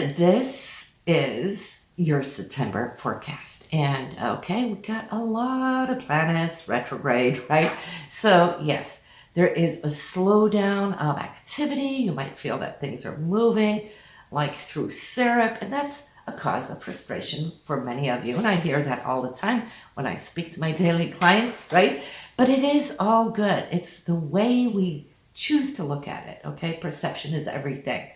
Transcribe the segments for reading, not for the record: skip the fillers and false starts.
this is your September forecast. And okay, we've got a lot of planets retrograde, right? So, yes, there is a slowdown of activity. You might feel that things are moving like through syrup, and that's a cause of frustration for many of you. And I hear that all the time when I speak to my daily clients, right? But it is all good. It's the way we choose to look at it, okay? Perception is everything.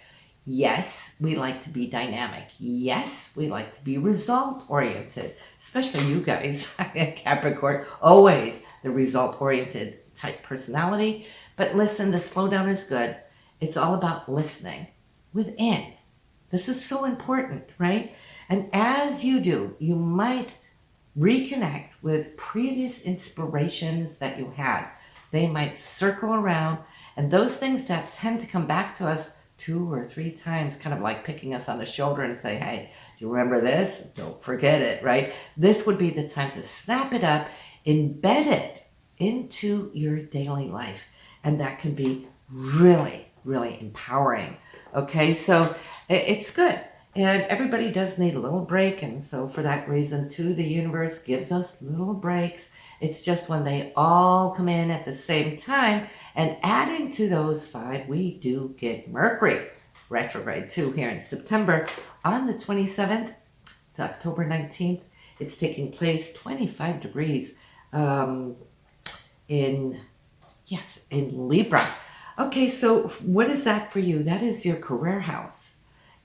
Yes, we like to be dynamic. Yes, we like to be result oriented, especially you guys, Capricorn, always the result oriented type personality. But listen, the slowdown is good. It's all about listening within. This is so important, right? And as you do, you might reconnect with previous inspirations that you had. They might circle around, and those things that tend to come back to us 2 or 3 times, kind of like picking us on the shoulder and say, hey, do you remember this? Don't forget it, right? This would be the time to snap it up, embed it into your daily life. And that can be really, really empowering. Okay, so it's good. And everybody does need a little break. And so for that reason, too, the universe gives us little breaks. It's just when they all come in at the same time, and adding to those 5, we do get Mercury retrograde too here in September on the 27th to October 19th. It's taking place 25 degrees in Libra. Okay, so what is that for you? That is your career house.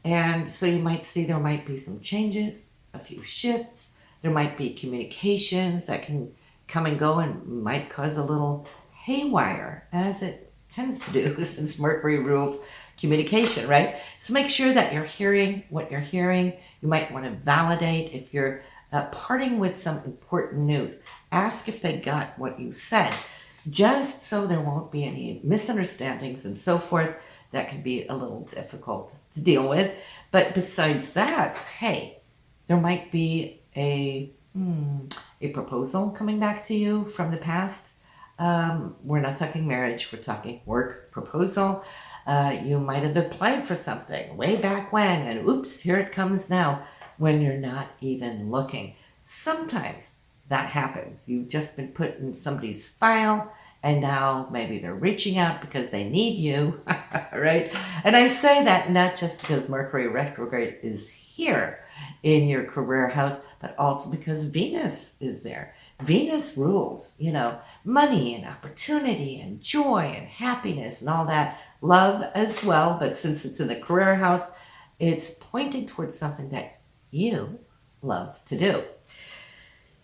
And so you might see there might be some changes, a few shifts. There might be communications that can come and go and might cause a little haywire, as it tends to do since Mercury rules communication, right? So make sure that you're hearing what you're hearing. You might want to validate if you're parting with some important news. Ask if they got what you said, just so there won't be any misunderstandings and so forth. That can be a little difficult to deal with. But besides that, hey, there might be a proposal coming back to you from the past. We're not talking marriage, we're talking work proposal. You might have applied for something way back when, and oops, here it comes now when you're not even looking. Sometimes that happens. You've just been put in somebody's file, and now maybe they're reaching out because they need you, right? And I say that not just because Mercury retrograde is here in your career house, but also because Venus is there. Venus rules, money and opportunity and joy and happiness and all that. Love as well, but since it's in the career house, it's pointing towards something that you love to do.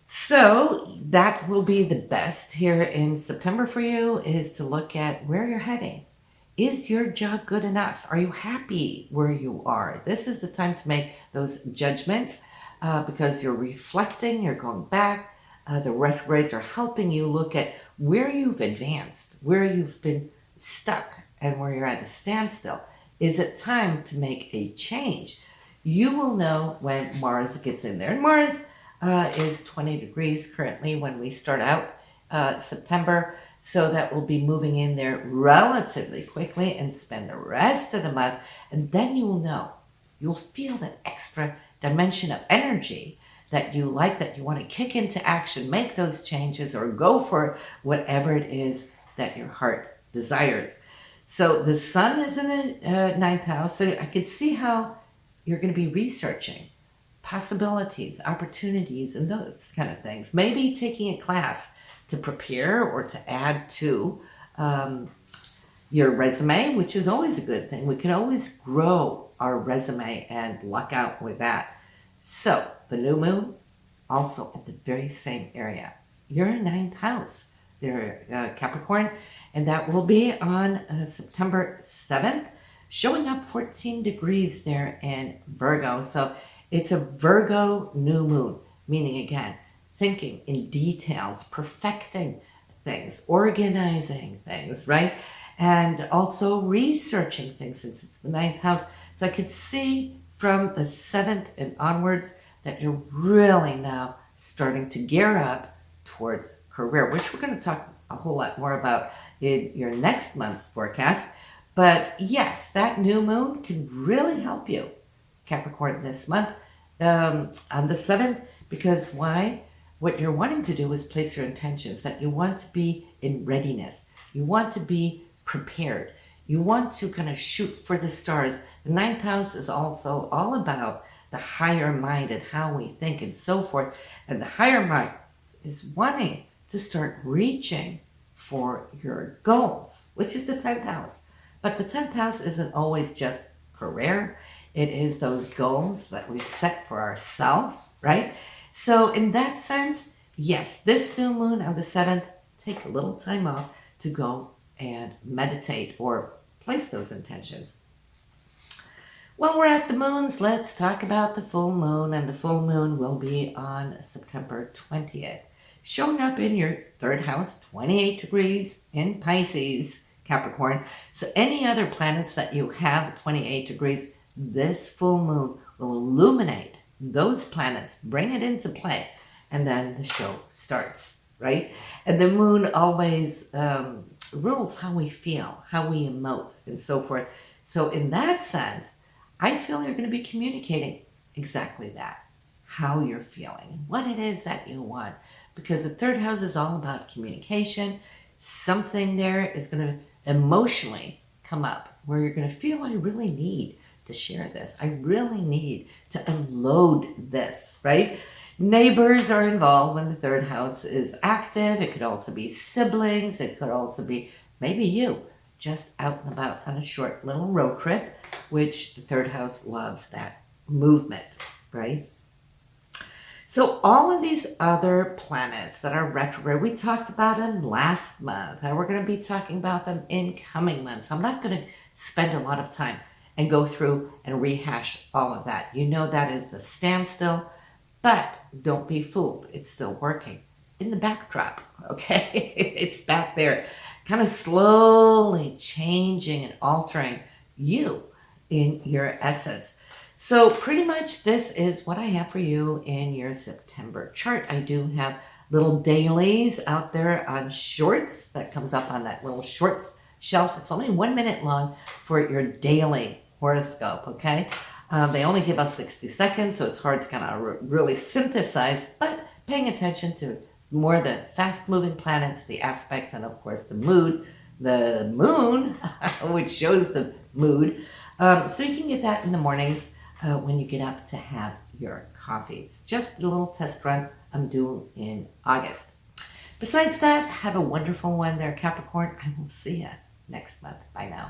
So that will be the best here in September for you, is to look at where you're heading. Is your job good enough? Are you happy where you are? This is the time to make those judgments because you're reflecting, you're going back. The retrogrades are helping you look at where you've advanced, where you've been stuck, and where you're at a standstill. Is it time to make a change? You will know when Mars gets in there. And Mars is 20 degrees currently when we start out September. So that will be moving in there relatively quickly and spend the rest of the month. And then you will know. You'll feel that extra dimension of energy that you like, that you want to kick into action, make those changes, or go for whatever it is that your heart desires. So the sun is in the 9th house. So I could see how you're going to be researching possibilities, opportunities, and those kind of things. Maybe taking a class to prepare or to add to your resume, which is always a good thing. We can always grow our resume and luck out with that. So the new moon, also at the very same area. Your 9th house, there, Capricorn, and that will be on September 7th, showing up 14 degrees there in Virgo. So it's a Virgo new moon, meaning again, thinking in details, perfecting things, organizing things, right? And also researching things, since it's the 9th house. So I could see from the 7th and onwards that you're really now starting to gear up towards career, which we're going to talk a whole lot more about in your next month's forecast. But yes, that new moon can really help you Capricorn, this month on the 7th, because why? What you're wanting to do is place your intentions that you want to be in readiness. You want to be prepared. You want to kind of shoot for the stars. The 9th house is also all about the higher mind and how we think and so forth. And the higher mind is wanting to start reaching for your goals, which is the 10th house. But the 10th house isn't always just career. It is those goals that we set for ourselves, right? So in that sense, yes, this new moon on the 7th, take a little time off to go and meditate or place those intentions. While we're at the moons, let's talk about the full moon, and the full moon will be on September 20th. Showing up in your 3rd house, 28 degrees in Pisces, Capricorn. So any other planets that you have 28 degrees, this full moon will illuminate those planets, bring it into play, and then the show starts, right? And the moon always rules how we feel, how we emote, and so forth. So in that sense, I feel you're going to be communicating exactly that, how you're feeling, what it is that you want. Because the 3rd house is all about communication. Something there is going to emotionally come up where you're going to feel, I really need to share this. I really need to unload this, right? Neighbors are involved when the 3rd house is active. It could also be siblings. It could also be maybe you just out and about on a short little road trip, which the 3rd house loves that movement, right? So all of these other planets that are retrograde, we talked about them last month, and we're going to be talking about them in coming months. I'm not going to spend a lot of time and go through and rehash all of that. You know that is the standstill, but don't be fooled. It's still working in the backdrop, okay? It's back there, kind of slowly changing and altering you in your essence. So pretty much this is what I have for you in your September chart. I do have little dailies out there on shorts that comes up on that little shorts shelf. It's only 1 minute long for your daily horoscope, okay? They only give us 60 seconds, so it's hard to kind of really synthesize, but paying attention to more the fast-moving planets, the aspects, and of course the mood, the moon, which shows the mood. So you can get that in the mornings when you get up to have your coffee. It's just a little test run I'm doing in August. Besides that, have a wonderful one there, Capricorn. I will see you next month. Bye now.